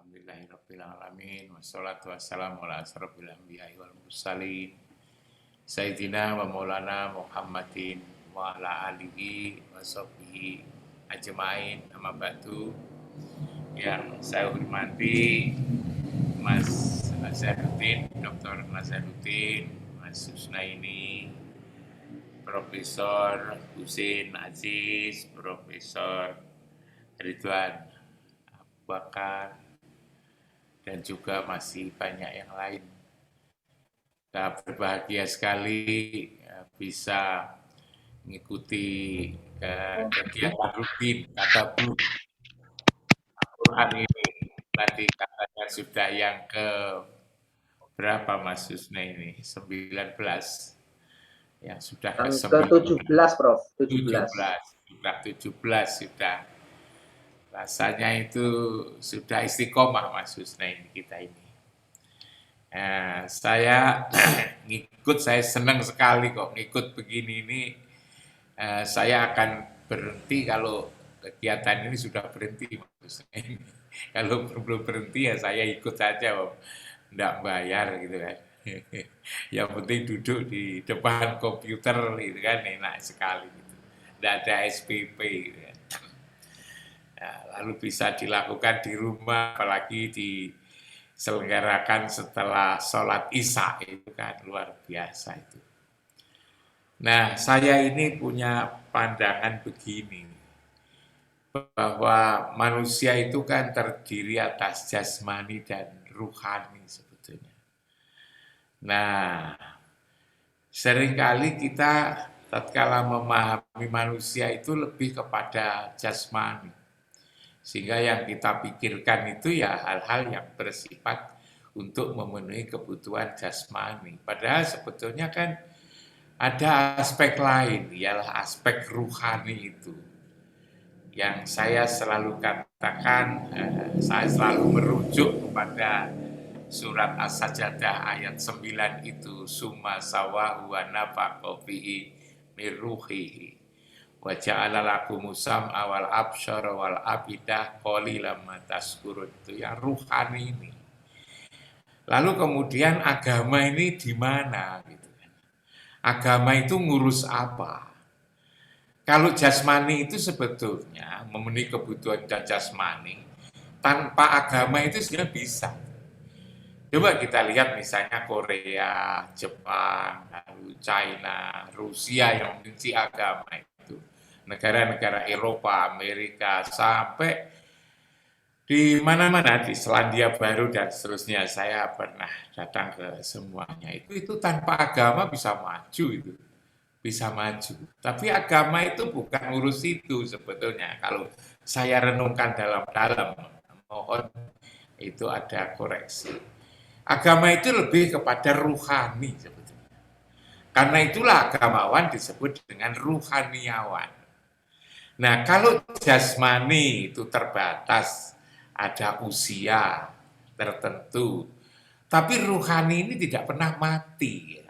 Alhamdulillahirrabbilalamin. Wassalatu wassalamu ala asrofil anbiya'i wal mursalin. Sayyidina wa maulana Muhammadin wa ala alihi wa sahbihi ajma'in. Amma ba'du. Yang saya hormati Mas Nazaruddin, Dr. Nazaruddin, Mas Susnaini, Profesor Husin Aziz, Profesor Ridwan Bakar, dan juga masih banyak yang lain. Kita berbahagia sekali bisa mengikuti kegiatan rutin tadabbur Al-Quran ini. Tadi katanya sudah yang ke berapa Mas Susna ini? 19. Yang sudah ke 17, Prof. 17. Sudah 17 sudah. Rasanya itu sudah istiqomah Mas Husna ini kita ini. Saya ngikut, saya senang sekali kok ngikut begini ini. Saya akan berhenti kalau kegiatan ini sudah berhenti Mas Husna ini. Kalau belum berhenti ya saya ikut saja, enggak bayar gitu kan. Yang penting duduk di depan komputer gitu kan, enak sekali gitu. Enggak ada SPP gitu kan. Lalu bisa dilakukan di rumah, apalagi diselenggarakan setelah sholat isya, itu kan luar biasa itu. Nah, saya ini punya pandangan begini, bahwa manusia itu kan terdiri atas jasmani dan ruhani sebetulnya. Nah, seringkali kita tatkala memahami manusia itu lebih kepada jasmani. Sehingga yang kita pikirkan itu ya hal-hal yang bersifat untuk memenuhi kebutuhan jasmani. Padahal sebetulnya kan ada aspek lain, ialah aspek ruhani itu. Yang saya selalu katakan, saya selalu merujuk kepada surat As-Sajdah ayat 9 itu, summa sawahu wa nafaqa fihi min ruhihi wa ja'ala lakumus sam'a wal absyara wal afidah qalilan ma tashkurun. Itu yang ruhani ini. Lalu kemudian agama ini di mana gitu kan? Agama itu ngurus apa? Kalau jasmani itu sebetulnya memenuhi kebutuhan jasmani, tanpa agama itu sebenarnya bisa. Coba kita lihat misalnya Korea, Jepang, lalu China, Rusia yang membenci agama itu. Negara-negara Eropa, Amerika, sampai di mana-mana, di Selandia Baru dan seterusnya. Saya pernah datang ke semuanya. Itu tanpa agama bisa maju itu. Bisa maju. Tapi agama itu bukan urus itu sebetulnya. Kalau saya renungkan dalam-dalam, mohon itu ada koreksi. Agama itu lebih kepada ruhani sebetulnya. Karena itulah agamawan disebut dengan ruhaniawan. Nah, kalau jasmani itu terbatas, ada usia tertentu, tapi ruhani ini tidak pernah mati.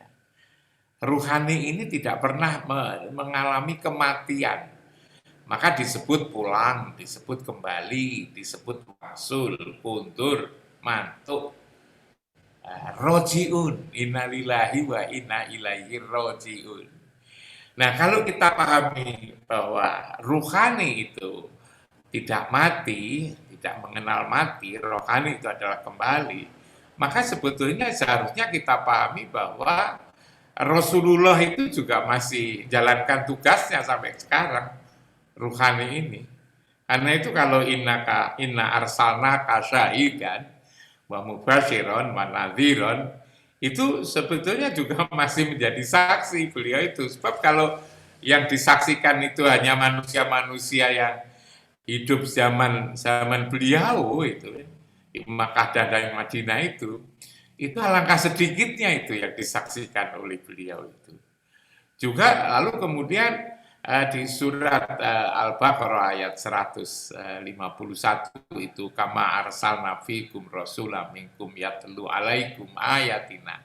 Ruhani ini tidak pernah mengalami kematian. Maka disebut pulang, disebut kembali, disebut masul, kundur, mantuk, rojiun, innalillahi wa inna ilaihi rojiun. Nah, kalau kita pahami bahwa ruhani itu tidak mati, tidak mengenal mati, rohani itu adalah kembali, maka sebetulnya seharusnya kita pahami bahwa Rasulullah itu juga masih jalankan tugasnya sampai sekarang, ruhani ini. Karena itu kalau inna arsalnaka syahidan wa mubasyiran wa nadhiran, itu sebetulnya juga masih menjadi saksi beliau itu. Sebab kalau yang disaksikan itu hanya manusia-manusia yang hidup zaman beliau itu, di Makkah dan Madinah itu alangkah sedikitnya itu yang disaksikan oleh beliau itu. Juga lalu kemudian di surat Al-Baqarah ayat 151 itu, kama arsalna fikum rasulam minkum yatlu alaikum ayatina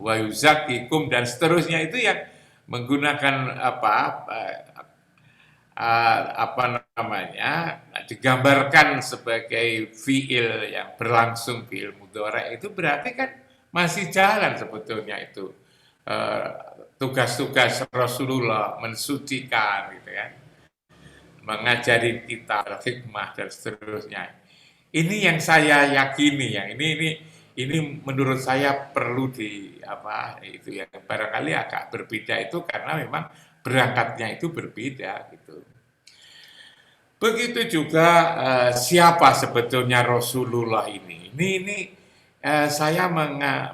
wa yuzakkikum, dan seterusnya itu yang menggunakan apa namanya, digambarkan sebagai fiil yang berlangsung, fiil mudhari, itu berarti kan masih jalan sebetulnya itu eh, tugas-tugas Rasulullah mensucikan gitu kan, mengajari kita hikmah dan seterusnya. Ini yang saya yakini, yang ini menurut saya perlu di apa itu ya, barangkali agak berbeda itu karena memang berangkatnya itu berbeda gitu. Begitu juga siapa sebetulnya Rasulullah ini. Saya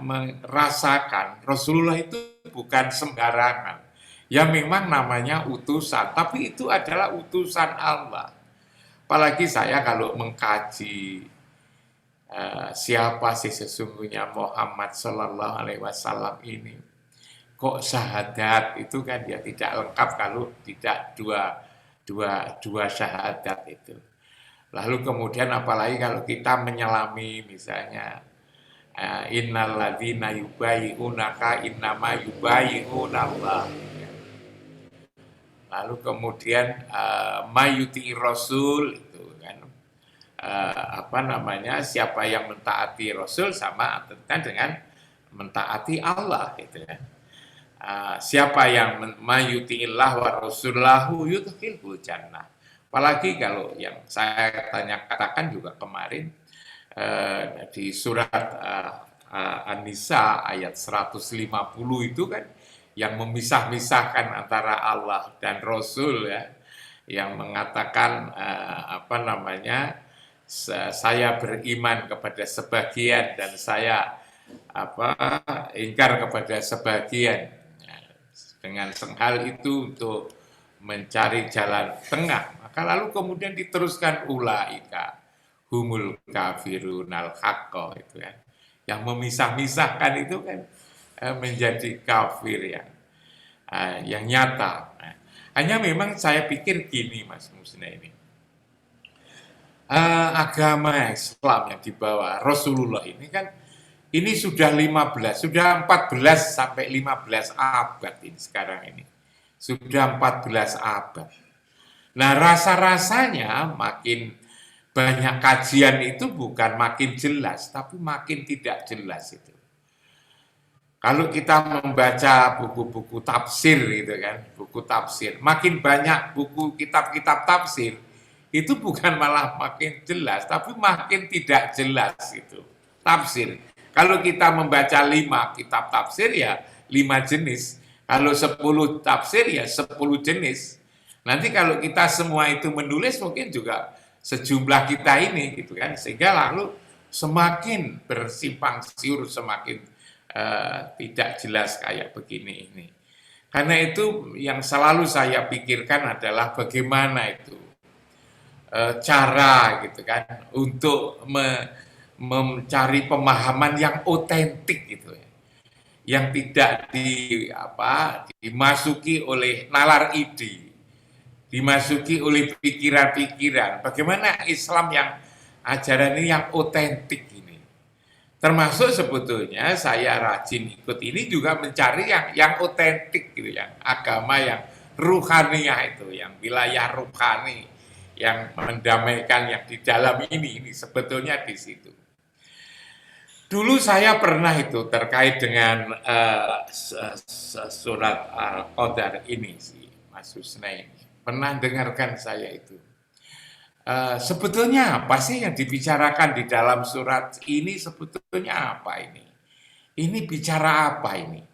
merasakan Rasulullah itu bukan sembarangan. Ya memang namanya utusan, tapi itu adalah utusan Allah. Apalagi saya kalau mengkaji siapa sih sesungguhnya Muhammad Shallallahu Alaihi Wasallam ini. Kok syahadat itu kan dia tidak lengkap kalau tidak dua syahadat itu. Lalu kemudian apalagi kalau kita menyelami misalnya innalladzina yubayyi'unaka innama yubayyi'unallah. Lalu kemudian mayuti rasul itu kan apa namanya, siapa yang mentaati rasul sama dengan mentaati Allah gitu ya. Siapa yang mayuti'illah wa rasulahu yudkhilhul jannah. Apalagi kalau yang saya katakan juga kemarin di surat An-Nisa ayat 150 itu kan yang memisah-misahkan antara Allah dan Rasul ya, yang mengatakan apa namanya, saya beriman kepada sebagian dan saya ingkar kepada sebagian. Dengan hal itu untuk mencari jalan tengah, maka lalu kemudian diteruskan ulaika humul kafirunal haqqo itu kan. Yang memisah-misahkan itu kan menjadi kafir yang nyata. Nah, hanya memang saya pikir gini Mas Musna ini. Agama Islam yang dibawa Rasulullah ini kan ini sudah 14 sampai 15 abad ini sekarang ini. Sudah 14 abad. Nah, rasa-rasanya makin banyak kajian itu bukan makin jelas, tapi makin tidak jelas itu. Kalau kita membaca buku-buku tafsir gitu kan, buku tafsir, makin banyak buku kitab-kitab tafsir, itu bukan malah makin jelas, tapi makin tidak jelas itu tafsir. Kalau kita membaca 5 kitab tafsir ya 5 jenis. Kalau 10 tafsir ya 10 jenis. Nanti kalau kita semua itu menulis mungkin juga sejumlah kita ini gitu kan. Sehingga lalu semakin bersimpang siur, semakin tidak jelas kayak begini ini. Karena itu yang selalu saya pikirkan adalah bagaimana itu cara gitu kan untuk mencari pemahaman yang otentik gitu ya, yang tidak dimasuki oleh nalar ide, dimasuki oleh pikiran-pikiran. Bagaimana Islam yang ajaran ini yang otentik ini. Termasuk sebetulnya saya rajin ikut ini juga mencari yang otentik gitu, yang agama yang ruhaniyah itu, yang wilayah ruhani, yang mendamaikan yang di dalam ini sebetulnya di situ. Dulu saya pernah itu terkait dengan surat Al-Qadar ini sih, Mas Husna ini. Pernah dengarkan saya itu. Sebetulnya apa sih yang dibicarakan di dalam surat ini, sebetulnya apa ini? Ini bicara apa ini?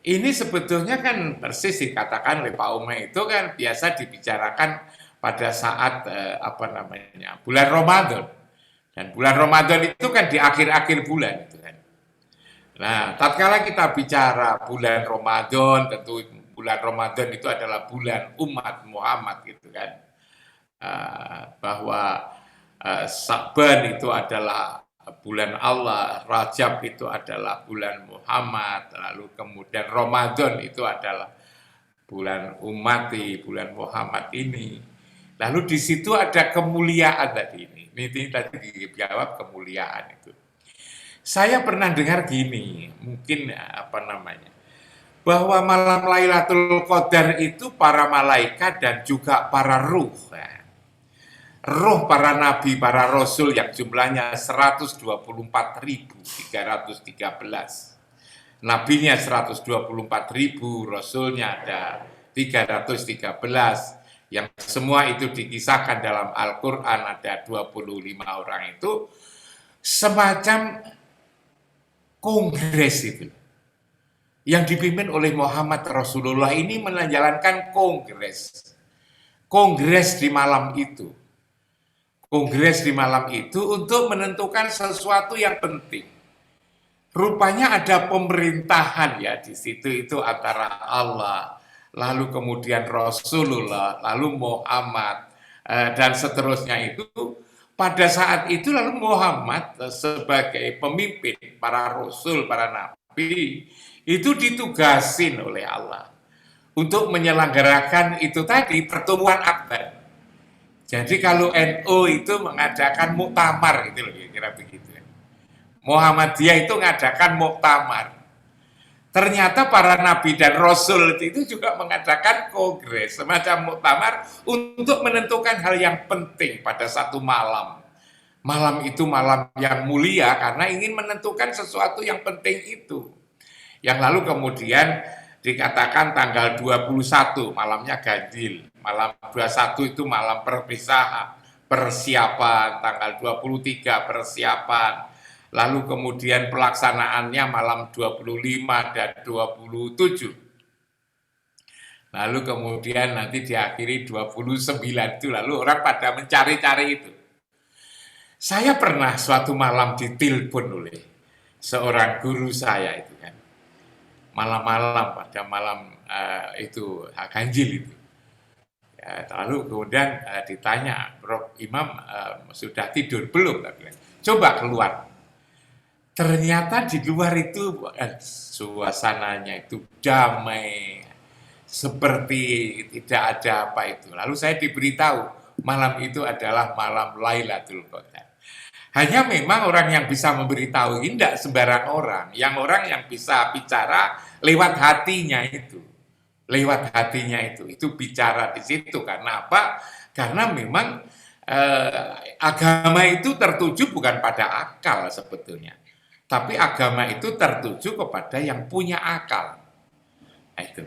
Ini sebetulnya kan persis dikatakan oleh Pak Ume itu kan biasa dibicarakan pada saat bulan Ramadan. Dan bulan Ramadan itu kan di akhir-akhir bulan itu kan. Nah, tatkala kita bicara bulan Ramadan, tentu bulan Ramadan itu adalah bulan umat Muhammad gitu kan. Bahwa Sa'ban itu adalah bulan Allah, Rajab itu adalah bulan Muhammad, lalu kemudian Ramadan itu adalah bulan umati, bulan Muhammad ini. Lalu di situ ada kemuliaan tadi ini. Ini tadi dijawab kemuliaan itu. Saya pernah dengar gini, mungkin bahwa malam Lailatul Qadar itu para malaikat dan juga para ruh. Roh para nabi, para rasul yang jumlahnya 124.313. Nabinya 124.000, rasulnya ada 313. Yang semua itu dikisahkan dalam Al-Quran, ada 25 orang itu, semacam kongres itu. Yang dipimpin oleh Muhammad Rasulullah ini menjalankan kongres. Kongres di malam itu. Kongres di malam itu untuk menentukan sesuatu yang penting. Rupanya ada pemerintahan ya di situ itu antara Allah, lalu kemudian Rasulullah, lalu Muhammad, dan seterusnya itu. Pada saat itu lalu Muhammad sebagai pemimpin para rasul, para nabi, itu ditugasin oleh Allah untuk menyelenggarakan itu tadi pertemuan akbar. Jadi kalau NU itu mengadakan muktamar gitu loh, kira-kira begitu. Muhammadiyah itu mengadakan muktamar. Ternyata para nabi dan rasul itu juga mengadakan kongres, semacam muktamar untuk menentukan hal yang penting pada satu malam. Malam itu malam yang mulia karena ingin menentukan sesuatu yang penting itu. Yang lalu kemudian dikatakan tanggal 21 malamnya ganjil, malam 21 itu malam perpisahan, persiapan, tanggal 23 persiapan, lalu kemudian pelaksanaannya malam 25 dan 27. Lalu kemudian nanti diakhiri 29 itu, lalu orang pada mencari-cari itu. Saya pernah suatu malam ditelepon oleh seorang guru saya itu kan. Malam-malam pada malam itu ganjil itu. Ya, lalu kemudian ditanya, Prof Imam sudah tidur belum? Coba keluar. Ternyata di luar itu suasananya itu damai, seperti tidak ada apa itu. Lalu saya diberitahu malam itu adalah malam Lailatul Qadar. Hanya memang orang yang bisa memberitahu ini tidak sembarang orang. Yang orang yang bisa bicara lewat hatinya itu. Lewat hatinya itu bicara di situ. Karena apa? Karena memang agama itu tertuju bukan pada akal sebetulnya. Tapi agama itu tertuju kepada yang punya akal. Nah, itu.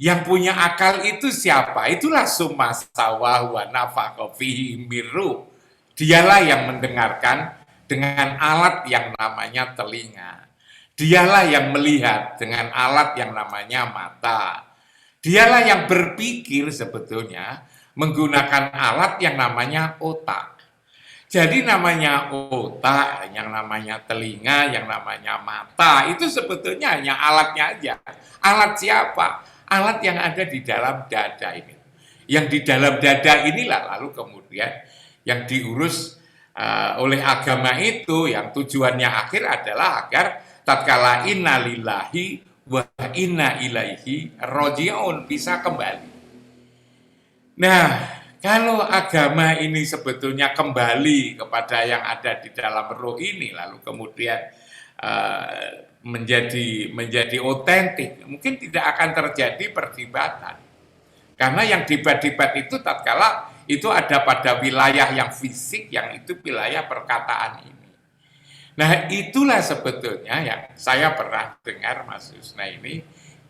Yang punya akal itu siapa? Itulah summa sawah wa nafakha fihi miru. Dialah yang mendengarkan dengan alat yang namanya telinga. Dialah yang melihat dengan alat yang namanya mata. Dialah yang berpikir sebetulnya menggunakan alat yang namanya otak. Jadi namanya otak, yang namanya telinga, yang namanya mata, itu sebetulnya hanya alatnya aja. Alat siapa? Alat yang ada di dalam dada ini. Yang di dalam dada inilah lalu kemudian yang diurus oleh agama itu, yang tujuannya akhir adalah agar tatkala inna lillahi wa inna ilaihi raji'un bisa kembali. Nah, kalau agama ini sebetulnya kembali kepada yang ada di dalam roh ini, lalu kemudian menjadi otentik, mungkin tidak akan terjadi perdebatan. Karena yang debat-debat itu tatkala itu ada pada wilayah yang fisik, yang itu wilayah perkataan ini. Nah, itulah sebetulnya yang saya pernah dengar Mas Husna ini,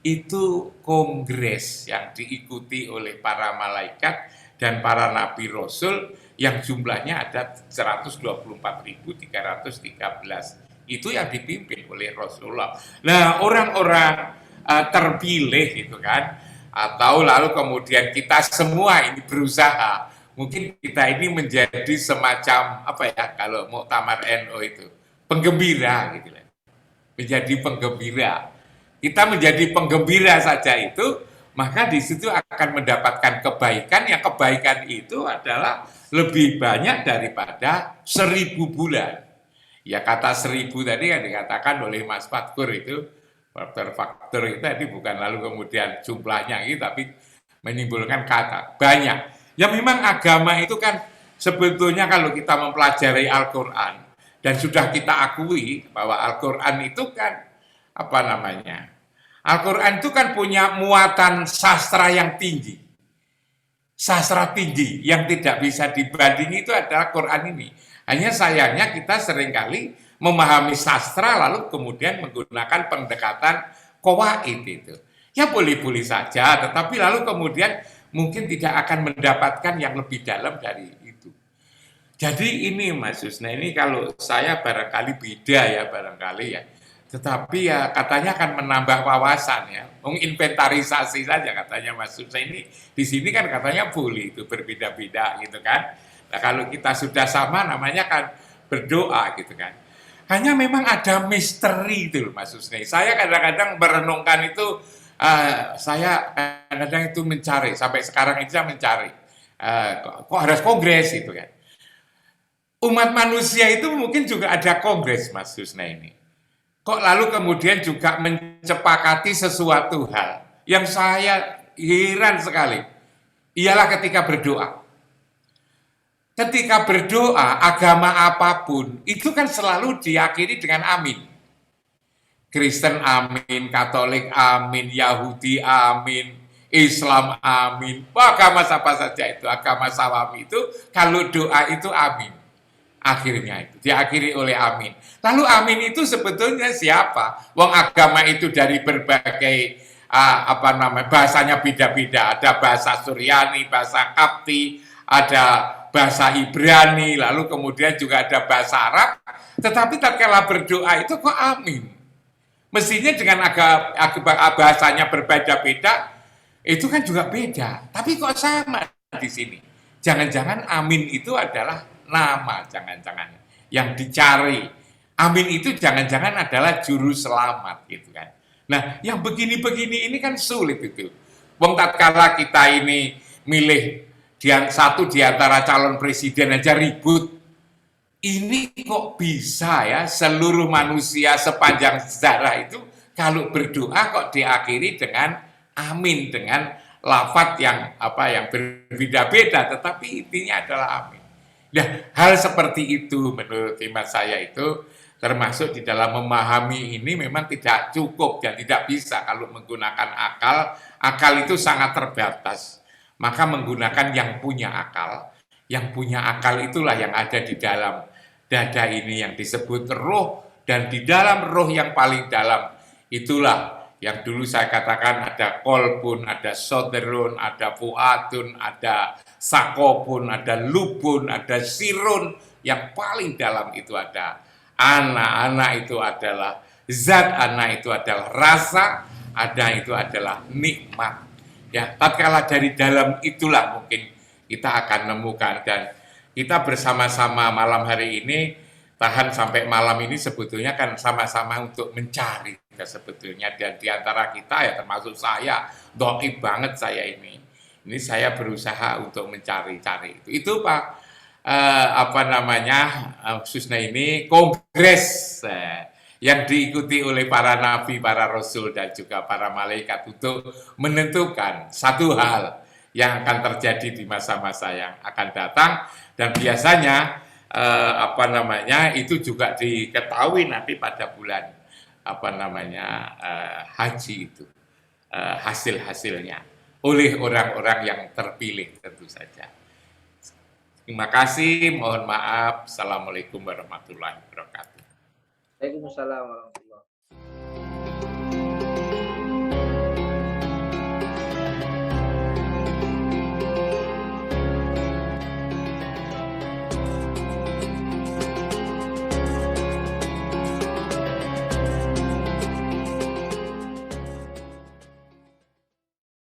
itu kongres yang diikuti oleh para malaikat dan para nabi rasul yang jumlahnya ada 124.313. Itu yang dipimpin oleh Rasulullah. Nah, orang-orang terpilih itu kan, atau lalu kemudian kita semua ini berusaha, mungkin kita ini menjadi semacam apa ya, kalau muktamar NU itu penggembira gitu lah, menjadi penggembira. Kita menjadi penggembira saja itu, maka di situ akan mendapatkan kebaikan. Yang kebaikan itu adalah lebih banyak daripada 1000 bulan. Ya, kata 1000 tadi kan dikatakan oleh Mas Fatkur itu, faktor itu tadi bukan lalu kemudian jumlahnya itu, tapi menimbulkan kata banyak. Ya memang agama itu kan sebetulnya kalau kita mempelajari Al-Quran dan sudah kita akui bahwa Al-Quran itu kan apa namanya, Al-Quran itu kan punya muatan sastra yang tinggi. Sastra tinggi yang tidak bisa dibandingi itu adalah Quran ini. Hanya sayangnya kita seringkali memahami sastra lalu kemudian menggunakan pendekatan qawaid itu. Ya boleh-boleh saja, tetapi lalu kemudian mungkin tidak akan mendapatkan yang lebih dalam dari itu. Jadi ini Mas Husna, ini kalau saya barangkali beda ya barangkali ya. Tetapi ya katanya akan menambah wawasan ya, menginventarisasi saja katanya Mas Husna ini. Di sini kan katanya boleh itu berbeda-beda gitu kan. Nah kalau kita sudah sama namanya kan berdoa gitu kan. Hanya memang ada misteri itu Mas Husni. Saya kadang-kadang merenungkan itu, saya kadang-kadang itu mencari, sampai sekarang ini saya mencari, kok harus kongres itu kan. Umat manusia itu mungkin juga ada kongres Mas Husna ini. Kok lalu kemudian juga mencepakati sesuatu hal yang saya heran sekali. Ialah ketika berdoa. Ketika berdoa, agama apapun, itu kan selalu diakhiri dengan amin. Kristen amin, Katolik amin, Yahudi amin, Islam amin. Agama apa saja itu, agama Sawami itu, kalau doa itu amin. Akhirnya itu, diakhiri oleh amin. Lalu amin itu sebetulnya siapa? Wong agama itu dari berbagai bahasanya beda-beda. Ada bahasa Suryani, bahasa Kapti, ada bahasa Ibrani, lalu kemudian juga ada bahasa Arab, tetapi tatkala berdoa itu kok amin. Mestinya dengan bahasanya berbeda-beda, itu kan juga beda. Tapi kok sama di sini? Jangan-jangan amin itu adalah nama, jangan-jangan yang dicari. Amin itu jangan-jangan adalah juru selamat gitu kan. Nah, yang begini-begini ini kan sulit itu. Wong tatkala kita ini milih satu di antara calon presiden aja ribut. Ini kok bisa ya seluruh manusia sepanjang sejarah itu kalau berdoa kok diakhiri dengan amin, dengan lafadz yang yang berbeda-beda, tetapi intinya adalah amin. Nah, hal seperti itu menurut hemat saya itu termasuk di dalam memahami ini memang tidak cukup dan tidak bisa kalau menggunakan akal. Akal itu sangat terbatas. Maka menggunakan yang punya akal. Yang punya akal itulah yang ada di dalam dada ini yang disebut roh, dan di dalam roh yang paling dalam itulah yang dulu saya katakan ada kolbun, ada soderun, ada fuadun, ada sakopun, ada lubun, ada sirun, yang paling dalam itu ada anak itu adalah zat, anak itu adalah rasa, ada itu adalah nikmat. Ya, tatkala dari dalam itulah mungkin kita akan menemukan, dan kita bersama-sama malam hari ini tahan sampai malam ini sebetulnya kan sama-sama untuk mencari sebetulnya, dan diantara kita ya termasuk saya, doib banget saya ini saya berusaha untuk mencari-cari itu Pak khususnya ini kongres yang diikuti oleh para nabi, para rasul, dan juga para malaikat untuk menentukan satu hal yang akan terjadi di masa-masa yang akan datang, dan biasanya itu juga diketahui nanti pada bulan haji itu hasil-hasilnya oleh orang-orang yang terpilih tentu saja. Terima kasih, mohon maaf. Assalamualaikum warahmatullahi wabarakatuh. Waalaikumsalam.